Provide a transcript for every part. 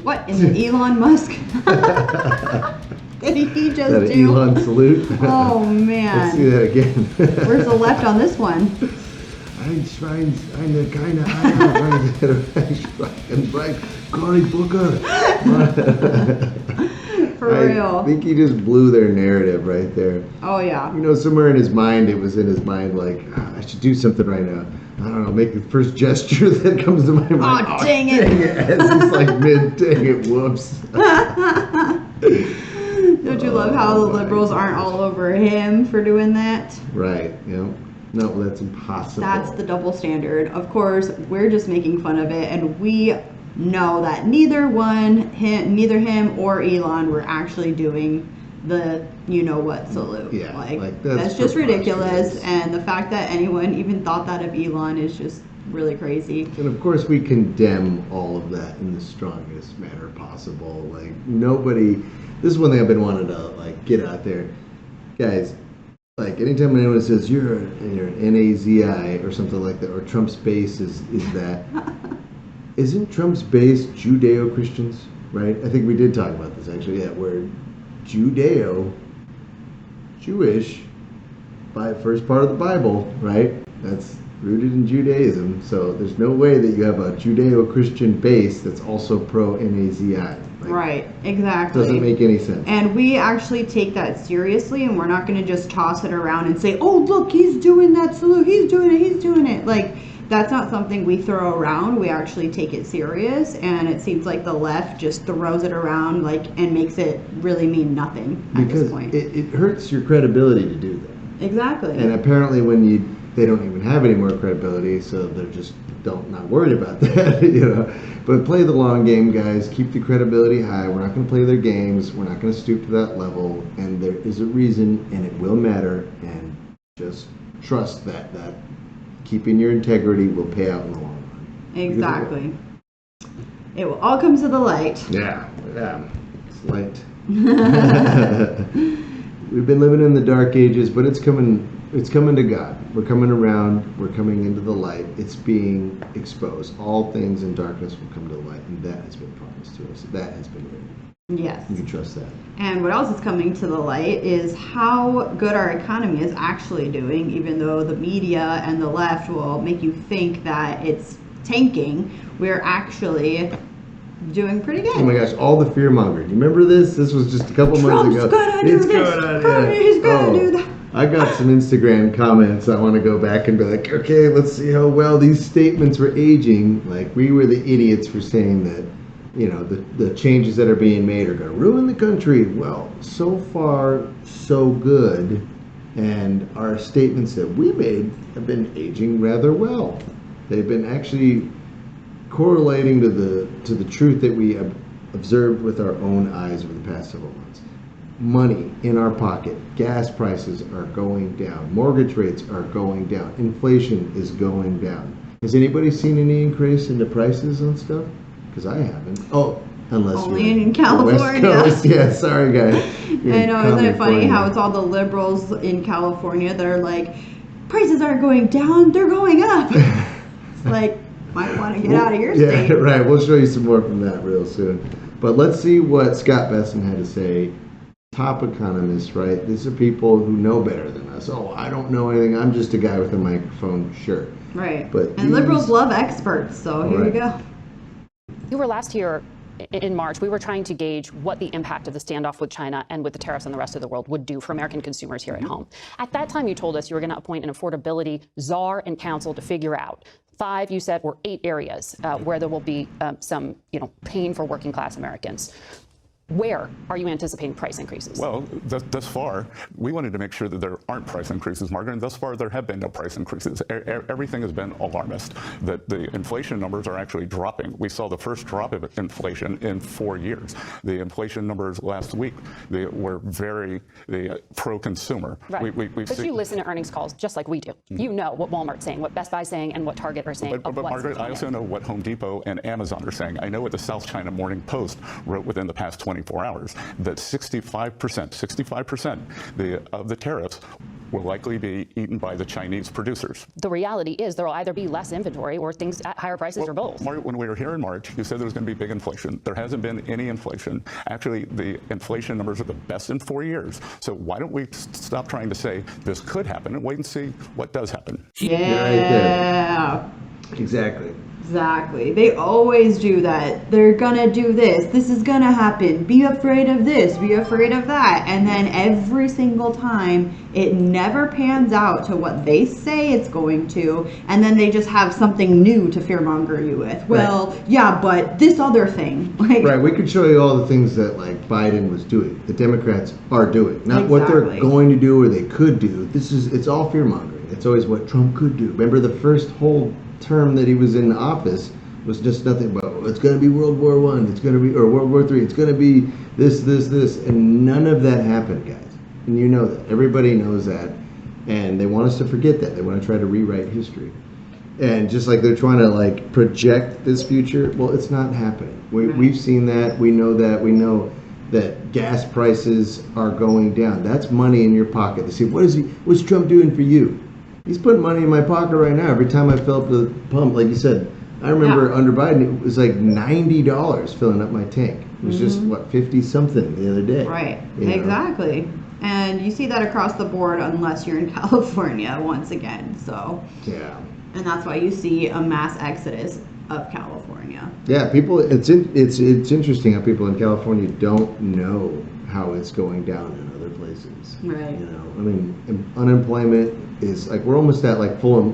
What in the Elon Musk? Did he just That an do? Elon salute? Oh man. Let's see that again. Where's the left on this one? Eine keine Ahnung. Cory Booker. For real. I think he just blew their narrative right there. Oh yeah. You know, somewhere in his mind, it was in his mind like, I should do something right now. I don't know, make the first gesture that comes to my mind. Oh, dang it. As he's like dang it, whoops. Don't you love how the liberals aren't all over him for doing that? Right, no, that's impossible. That's the double standard. Of course, we're just making fun of it, and we know that neither him or Elon were actually doing the you-know-what salute. Yeah, like that's just ridiculous, and the fact that anyone even thought that of Elon is just really crazy. And of course, we condemn all of that in the strongest manner possible. Like, nobody, this is one thing I've been wanting to, like, get out there. Guys, like, anytime anyone says you're an NAZI or something like that, or Trump's base is that, isn't Trump's base Judeo-Christians, right? I think we did talk about this, actually. Yeah, we're Judeo, Jewish, by first part of the Bible, right? That's rooted in Judaism. So there's no way that you have a Judeo-Christian base that's also pro-NAZI. Right, exactly. Doesn't make any sense. And we actually take that seriously, and we're not going to just toss it around and say, oh, look, he's doing that salute, he's doing it. Like, that's not something we throw around. We actually take it serious, and it seems like the left just throws it around and makes it really mean nothing at this point. Because it hurts your credibility to do that. Exactly. And apparently they don't even have any more credibility, so they're just not worried about that, But play the long game, guys. Keep the credibility high. We're not going to play their games. We're not going to stoop to that level. And there is a reason, and it will matter. And just trust that keeping your integrity will pay out in the long run. Exactly. It will all come to the light. Yeah. It's light. We've been living in the dark ages, but it's coming to God. We're coming around. We're coming into the light. It's being exposed. All things in darkness will come to the light, and that has been promised to us. That has been written. Yes. You can trust that. And what else is coming to the light is how good our economy is actually doing, even though the media and the left will make you think that it's tanking. We're actually doing pretty good. Oh my gosh, all the fear mongering. You remember this? This was just a couple months ago. He's gonna do that. I got some Instagram comments. I want to go back and be like, okay, let's see how well these statements were aging. Like, we were the idiots for saying that, the changes that are being made are going to ruin the country. Well, so far, so good. And our statements that we made have been aging rather well. They've been actually correlating to the truth that we have observed with our own eyes over the past several months. Money in our pocket, gas prices are going down, mortgage rates are going down, inflation is going down. Has anybody seen any increase in the prices on stuff? Because I haven't. Oh, unless only you're in California. West Coast. Yeah, sorry guys. I know, isn't it funny how it's all the liberals in California that are like, prices aren't going down, they're going up. It's like, might want to get out of your state. Yeah, right. We'll show you some more from that real soon. But let's see what Scott Besson had to say. Top economists, right? These are people who know better than us. Oh, I don't know anything. I'm just a guy with a microphone. Sure. Right. But liberals love experts, so here you go. You were last here in March. We were trying to gauge what the impact of the standoff with China and with the tariffs on the rest of the world would do for American consumers here at home. At that time, you told us you were going to appoint an affordability czar and council to figure out 5, you said, or 8 areas where there will be some, pain for working class Americans. Where are you anticipating price increases? Well, thus far, we wanted to make sure that there aren't price increases, Margaret, and thus far there have been no price increases. Everything has been alarmist. That the inflation numbers are actually dropping. We saw the first drop of inflation in 4 years. The inflation numbers last week, they were very pro-consumer. Right. But you listen to earnings calls just like we do. You know what Walmart's saying, what Best Buy's saying, and what Target are saying. But Margaret, I also know what Home Depot and Amazon are saying. I know what the South China Morning Post wrote within the past 24 hours, that 65% of the tariffs will likely be eaten by the Chinese producers. The reality is there will either be less inventory or things at higher prices or both. When we were here in March, you said there was going to be big inflation. There hasn't been any inflation. Actually, the inflation numbers are the best in 4 years. So why don't we stop trying to say this could happen and wait and see what does happen? Yeah. Exactly. Exactly. They always do that. They're gonna do this. This is gonna happen. Be afraid of this. Be afraid of that. And then every single time, it never pans out to what they say it's going to. And then they just have something new to fearmonger you with. Well, Right. yeah, but this other thing. Like, Right, we could show you all the things that like Biden was doing, the Democrats are doing, not what they're Exactly. going to do or they could do. It's all fear mongering. It's always what Trump could do. Remember the first whole term that he was in office was just nothing but it's going to be World War I, it's going to be or World War III, it's going to be this, and none of that happened, guys. And you know that. Everybody knows that, and they want us to forget that. They want to try to rewrite history. And just like they're trying to like project this future, well, it's not happening. We've seen that. We know that. We know that gas prices are going down. That's money in your pocket. They say, what's Trump doing for you? He's putting money in my pocket right now. Every time I fill up the pump, like you said, I remember under Biden, it was like $90 filling up my tank. It was just, 50 something the other day. right. You know? Exactly. And you see that across the board unless you're in California once again. So, Yeah. and that's why you see a mass exodus of California. Yeah, people. It's interesting how people in California don't know how it's going down in other places. Right. You know, I mean, unemployment is like we're almost at like full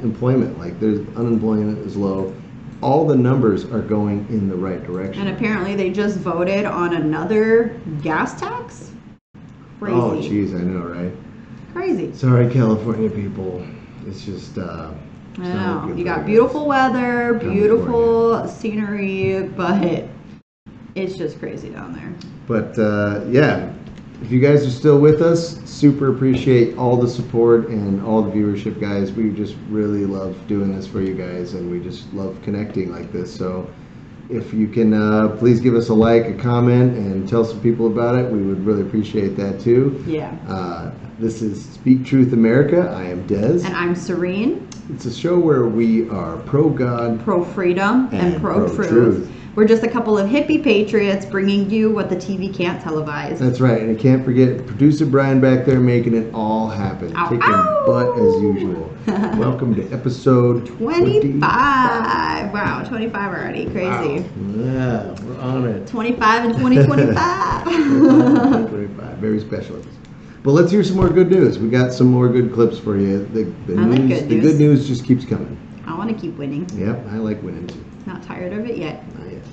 employment. Like there's unemployment is low. All the numbers are going in the right direction. And apparently they just voted on another gas tax. Crazy. Oh, geez, I know, right? Crazy. Sorry, California people. It's just. I know. You got beautiful weather, beautiful scenery, but it's just crazy down there. But yeah, if you guys are still with us, super appreciate all the support and all the viewership, guys. We just really love doing this for you guys, and we just love connecting like this. So if you can please give us a like, a comment, and tell some people about it, we would really appreciate that too. Yeah. This is Speak Truth America. I am Des. And I'm Serene, It's a show where we are pro-God, pro-freedom, and pro-truth. pro-truth. We're just a couple of hippie patriots bringing you what the TV can't televise. That's right, and I can't forget producer Brian back there making it all happen, Ow, kicking ow. butt as usual. Welcome to episode 25. Wow, 25 already. Crazy. Wow. Yeah, we're on it. 25 and 2025. 25, very special episode. But let's hear some more good news. We got some more good clips for you. The I like news, good the news. good news just keeps coming. I want to keep winning. Yep, I like winning too. Not tired of it yet. Not yet.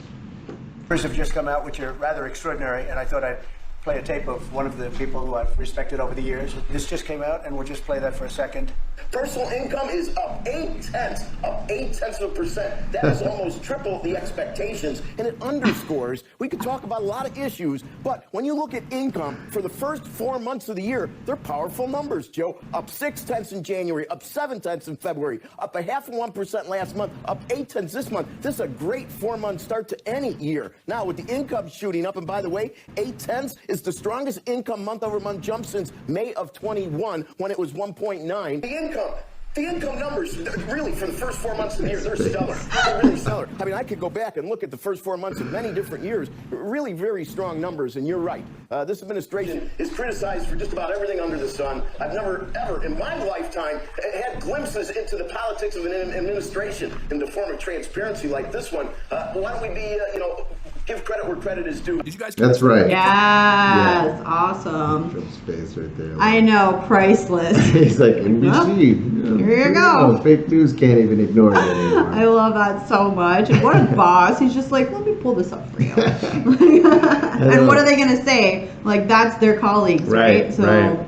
Numbers have just come out, which are rather extraordinary, and I thought I'd play a tape of one of the people who I've respected over the years. This just came out, and we'll just play that for a second. Personal income is up 0.8%. That is almost triple the expectations, and it underscores we could talk about a lot of issues, but when you look at income for the first 4 months of the year, they're powerful numbers, Joe. Up 0.6 in January, up 0.7 in February, up 0.5% last month, up 0.8 this month. This is a great 4-month start to any year. Now, with the income shooting up, and by the way, 0.8 is the strongest income month-over-month jump since May of 21, when it was 1.9. The income numbers, really, for the first 4 months of the year, they're stellar. They're really stellar. I mean, I could go back and look at the first 4 months of many different years. Really very strong numbers, and you're right. This administration is criticized for just about everything under the sun. I've never, ever, in my lifetime, had glimpses into the politics of an administration in the form of transparency like this one. Why don't we be, give credit where credit is due. Did you guys? That's right. Yes, awesome. From space right there. I know, priceless. He's like NBC. Here you go. Fake news can't even ignore it anymore. I love that so much. And what a boss. He's just like, let me pull this up for you. And what are they going to say? Like, that's their colleagues, right? So you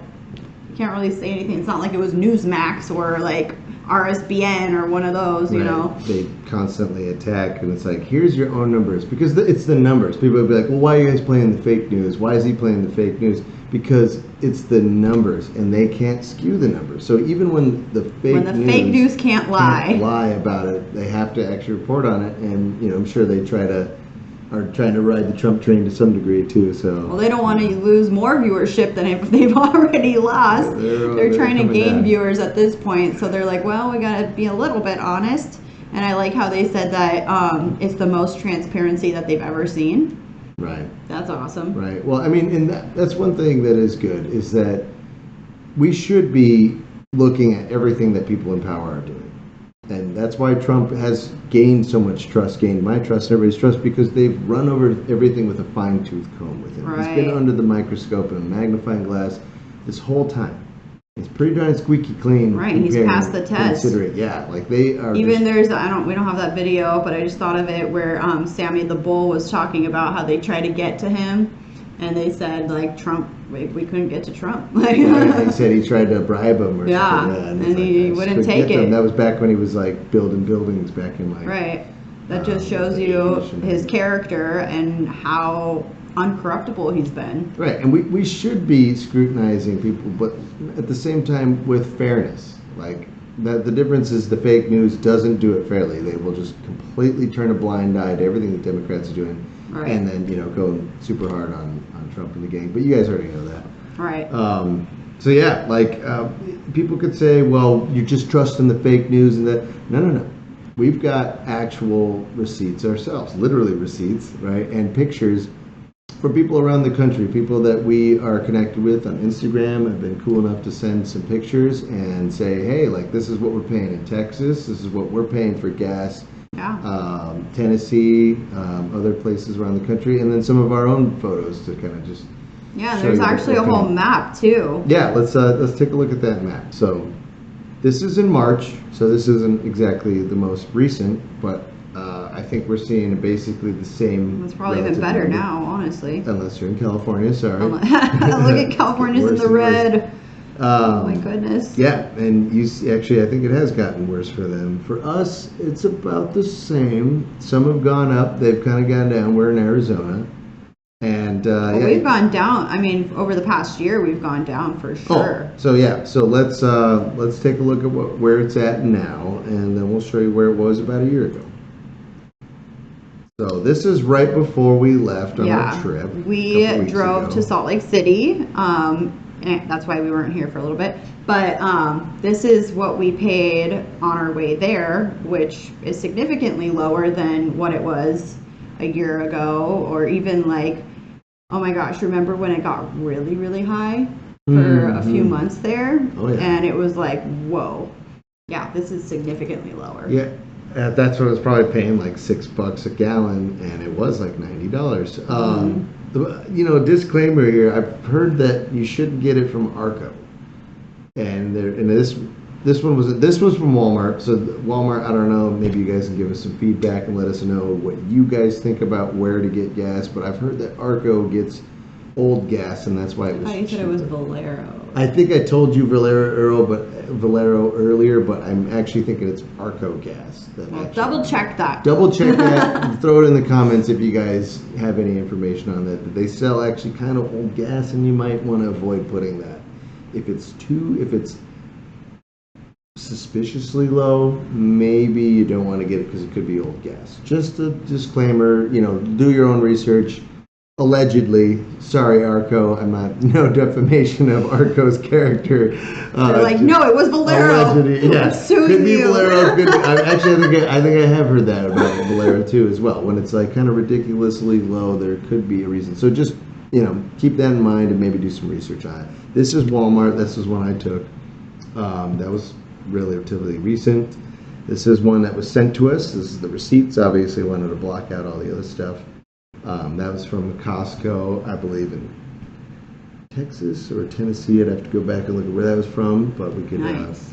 can't really say anything. It's not like it was Newsmax or like RSBN or one of those, you know. They constantly attack, and it's like, here's your own numbers. Because it's the numbers. People would be like, well, why are you guys playing the fake news? Why is he playing the fake news? Because it's the numbers, and they can't skew the numbers. So even when the fake news can't lie about it, they have to actually report on it. And I'm sure they try to are trying to ride the Trump train to some degree too. So Well, they don't want to lose more viewership than if they've already lost. They're trying to gain down. viewers at this point, so they're like, well, we got to be a little bit honest. And I like how they said that it's the most transparency that they've ever seen. Right. That's awesome. Right. Well, I mean, and that's one thing that is good is that we should be looking at everything that people in power are doing. And that's why Trump has gained so much trust, gained my trust and everybody's trust, because they've run over everything with a fine-tooth comb with him. Right. He's been under the microscope and a magnifying glass this whole time. It's pretty darn squeaky clean. Right, he's passed the test. Yeah, like they are. Even we don't have that video, but I just thought of it where Sammy the Bull was talking about how they tried to get to him, and they said like Trump, we couldn't get to Trump. Like, yeah, he said he tried to bribe him or yeah, something. and he wouldn't take it. That was back when he was like building buildings back in like. Right. That just shows you his character and how uncorruptible he's been. Right, and we should be scrutinizing people, but at the same time with fairness. Like that, the difference is the fake news doesn't do it fairly. They will just completely turn a blind eye to everything the Democrats are doing, right. And then go super hard on Trump and the gang. But you guys already know that. Right. So yeah, like people could say, well, you're just trusting the fake news and that. No. We've got actual receipts ourselves, literally receipts, right, and pictures for people around the country, people that we are connected with on Instagram have been cool enough to send some pictures and say, hey, like this is what we're paying in Texas, this is what we're paying for gas, Tennessee, other places around the country, and then some of our own photos to kind of just there's actually a whole map too. Yeah, let's take a look at that map. So this is in March, so this isn't exactly the most recent, but I think we're seeing basically the same. It's probably even better now, honestly. Unless you're in California, sorry. Look at California's in the red. Oh my goodness. Yeah, and you see, actually, I think it has gotten worse for them. For us, it's about the same. Some have gone up. They've kind of gone down. We're in Arizona. And we've gone down. I mean, over the past year, we've gone down for sure. So let's take a look at where it's at now, and then we'll show you where it was about a year ago. So this is right before we left on our trip. We drove to Salt Lake City. And that's why we weren't here for a little bit. But this is what we paid on our way there, which is significantly lower than what it was a year ago, or even like, oh my gosh, remember when it got really, really high for a few months there? Oh, yeah. And it was like, whoa. Yeah, this is significantly lower. Yeah. That's what I was probably paying, like $6 a gallon, and it was like $90. Disclaimer here: I've heard that you shouldn't get it from Arco, and this was from Walmart. So Walmart, I don't know, maybe you guys can give us some feedback and let us know what you guys think about where to get gas. But I've heard that Arco gets old gas, and that's why it was. I thought you said it was Valero. I think I told you Valero earlier, but I'm actually thinking it's Arco gas. Double check that. Double check that. Throw it in the comments if you guys have any information on that. They sell actually kind of old gas, and you might want to avoid putting that. If it's suspiciously low, maybe you don't want to get it because it could be old gas. Just a disclaimer. Do your own research. Allegedly, sorry Arco, I'm not, no defamation of Arco's character. They're like, no, it was Valero. Allegedly, yeah, could be Valero. I think I have heard that about Valero too as well. When it's like kind of ridiculously low, there could be a reason. So just keep that in mind and maybe do some research on it. This is Walmart. This is one I took. That was relatively recent. This is one that was sent to us. This is the receipts. Obviously, wanted to block out all the other stuff. That was from Costco, I believe, in Texas or Tennessee. I'd have to go back and look at where that was from, but we could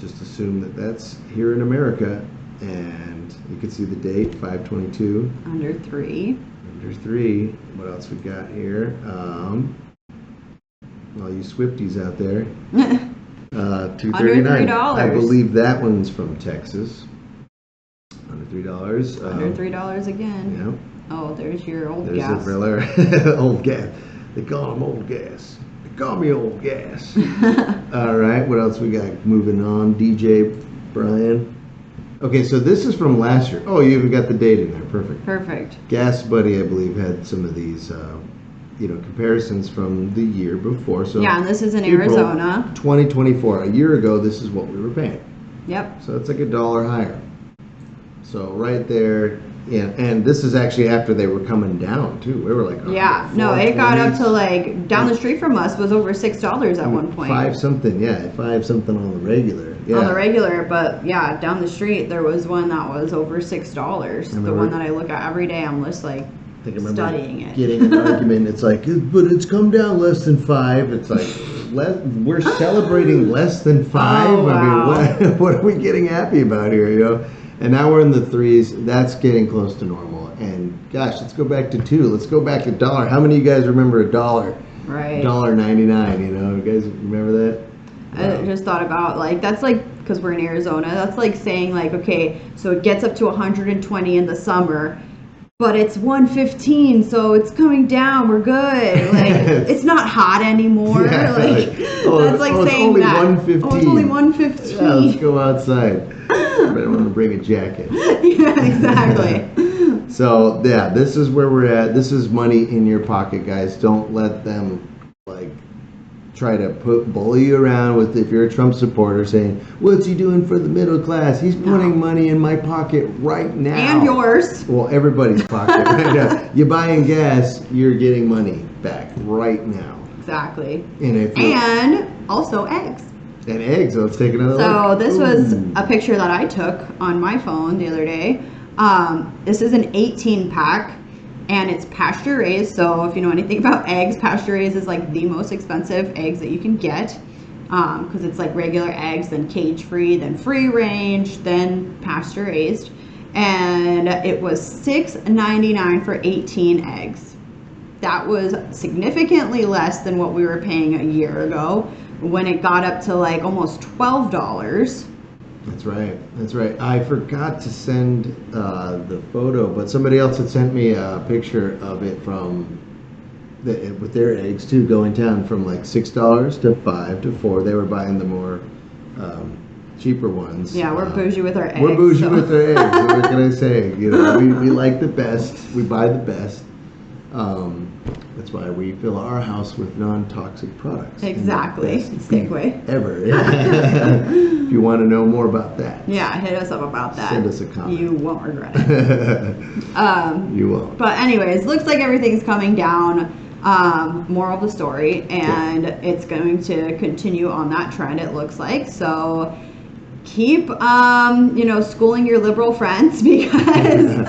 just assume that that's here in America. And you can see the date, 5/22. Under 3. Under 3. What else we got here? All you Swifties out there. $2.39. I believe that one's from Texas. Under $3. Under $3 again. Yeah. Oh, there's your old There's gas. Old gas. They call them old gas. They call me old gas. All right. What else we got? Moving on. DJ Brian. Okay, so this is from last year. Oh, you even got the date in there. Perfect. Perfect. Gas Buddy, I believe, had some of these, comparisons from the year before. So Yeah, and this is in April Arizona. 2024. A year ago, this is what we were paying. Yep. So it's like $1 higher. So right there, yeah, and this is actually after they were coming down too. We were like, Yeah. No, it got up to like down the street from us was over $6 at one point. 5 something, yeah, 5 something on the regular. Yeah. On the regular, but yeah, down the street there was one that was over $6. The one that I look at every day, I'm just like I think I remember studying it. getting an argument. It's like, but it's come down less than 5. It's like, we're celebrating less than 5. Oh, wow. I mean, what are we getting happy about here? And now we're in the 3s. That's getting close to normal. And gosh, let's go back to 2. Let's go back to $1. How many of you guys remember $1? Right. $1.99. You guys remember that? I just thought about that's like because we're in Arizona. That's like saying okay, so it gets up to 120 in the summer, but it's 115, so it's coming down. We're good. It's not hot anymore. Yeah, that's like it's saying only that. 115. Oh, it's only 115. Yeah, let's go outside. But I want to bring a jacket. Yeah, exactly. So yeah, this is where we're at. This is money in your pocket, guys. Don't let them try to bully you around with, if you're a Trump supporter, saying, what's he doing for the middle class? He's putting money in my pocket right now. And yours. Well, everybody's pocket right now. You're buying gas, you're getting money back right now. Exactly. And also eggs. And eggs. Let's take another look. So this was a picture that I took on my phone the other day. This is an 18 pack. And it's pasture raised, so if you know anything about eggs, pasture raised is like the most expensive eggs that you can get, because it's like regular eggs, then cage free, then free range, then pasture raised, and it was $6.99 for 18 eggs. That was significantly less than what we were paying a year ago, when it got up to almost $12. That's right. I forgot to send the photo, but somebody else had sent me a picture of it with their eggs too, going down from $6 to $5 to $4. They were buying the more cheaper ones. Yeah, we're bougie with our eggs. We're bougie with our eggs. What can I say? We like the best. We buy the best. That's why we fill our house with non-toxic products. Exactly. Segue. Ever. If you want to know more about that. Yeah, hit us up about that. Send us a comment. You won't regret it. You won't. But anyways, looks like everything's coming down. Moral of the story, and it's going to continue on that trend, it looks like. So keep schooling your liberal friends, because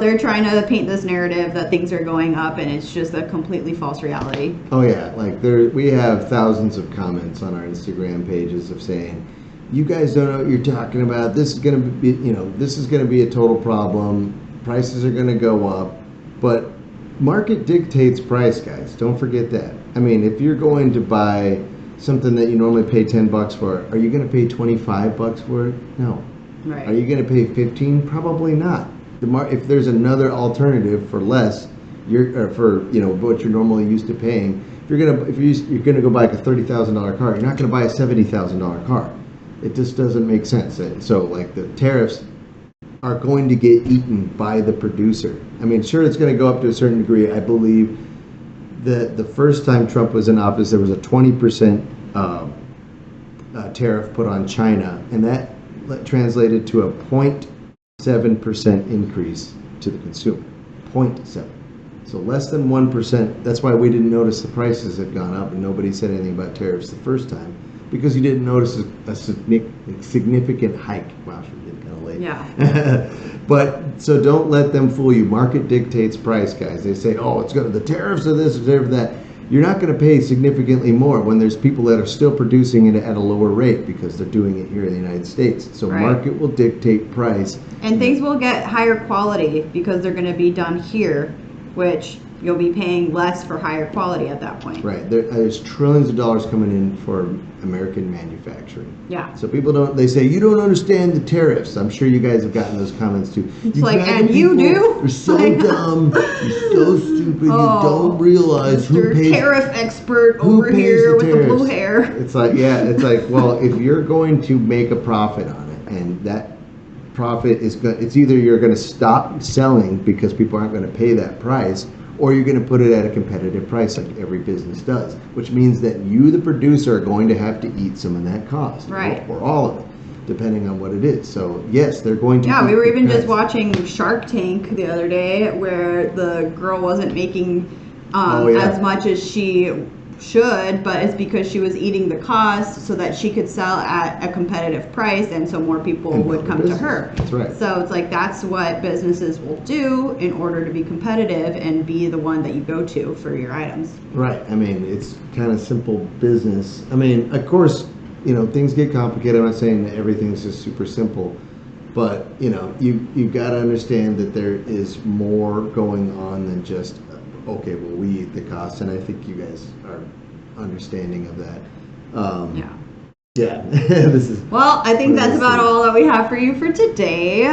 they're trying to paint this narrative that things are going up, and it's just a completely false reality. Oh yeah, we have thousands of comments on our Instagram pages of saying, you guys don't know what you're talking about. This is going to be a total problem. Prices are going to go up, but market dictates price, guys. Don't forget that. I mean, if you're going to buy something that you normally pay $10 for, are you going to pay $25 for it? No. Right. Are you going to pay $15? Probably not. If there's another alternative for less, what you're normally used to paying, if you're gonna go buy a $30,000 car, you're not gonna buy a $70,000 car. It just doesn't make sense. So the tariffs are going to get eaten by the producer. I mean, sure, it's going to go up to a certain degree. I believe that the first time Trump was in office, there was a 20% tariff put on China, and that translated to a 0.7% increase to the consumer. 0.7. So less than 1%. That's why we didn't notice the prices had gone up, and nobody said anything about tariffs the first time, because you didn't notice a significant hike. Wow, we're getting kind of late. Yeah. But so don't let them fool you. Market dictates price, guys. They say, oh, the tariffs are this, or that. You're not going to pay significantly more when there's people that are still producing it at a lower rate, because they're doing it here in the United States. So right. Market will dictate price. And things will get higher quality because they're going to be done here, which you'll be paying less for higher quality at that point. Right. There's trillions of dollars coming in for American manufacturing. Yeah. So they say, you don't understand the tariffs. I'm sure you guys have gotten those comments too. It's and you do? You're so dumb. You're so stupid. You don't realize who pays. Tariff expert over here with the blue hair. It's like, well, if you're going to make a profit on it, and that profit is going. It's either you're going to stop selling because people aren't going to pay that price, or you're going to put it at a competitive price like every business does, which means that you, the producer, are going to have to eat some of that cost, Right. or all of it, depending on what it is. So yes, they're going to. Yeah, eat we were the even just price. watching Shark Tank the other day, where the girl wasn't making Oh, yeah. as much as she should, but it's because she was eating the cost so that she could sell at a competitive price, and so more people And would build a come to business. her. That's right. So it's like that's what businesses will do in order to be competitive and be the one that you go to for your items. Right. I mean, it's kind of simple business. I mean, of course, things get complicated. I'm not saying that everything's just super simple, but you've got to understand that there is more going on than just okay. Well, we eat the cost, and I think you guys are understanding of that. Yeah. Yeah. This is. Well, I think one of that's those about things. all that we have for you for today.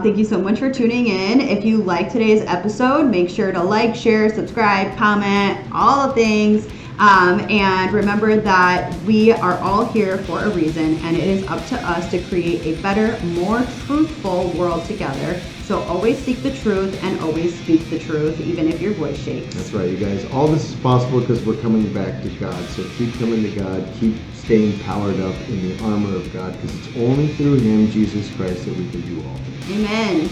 Thank you so much for tuning in. If you like today's episode, make sure to like, share, subscribe, comment, all the things. And remember that we are all here for a reason, and it is up to us to create a better, more truthful world together. So always seek the truth and always speak the truth, even if your voice shakes. That's right, you guys. All this is possible because we're coming back to God. So keep coming to God. Keep staying powered up in the armor of God, because it's only through Him, Jesus Christ, that we can do all things. Amen.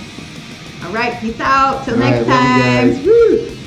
All right, peace out. Till All next right, love you time. guys. Woo.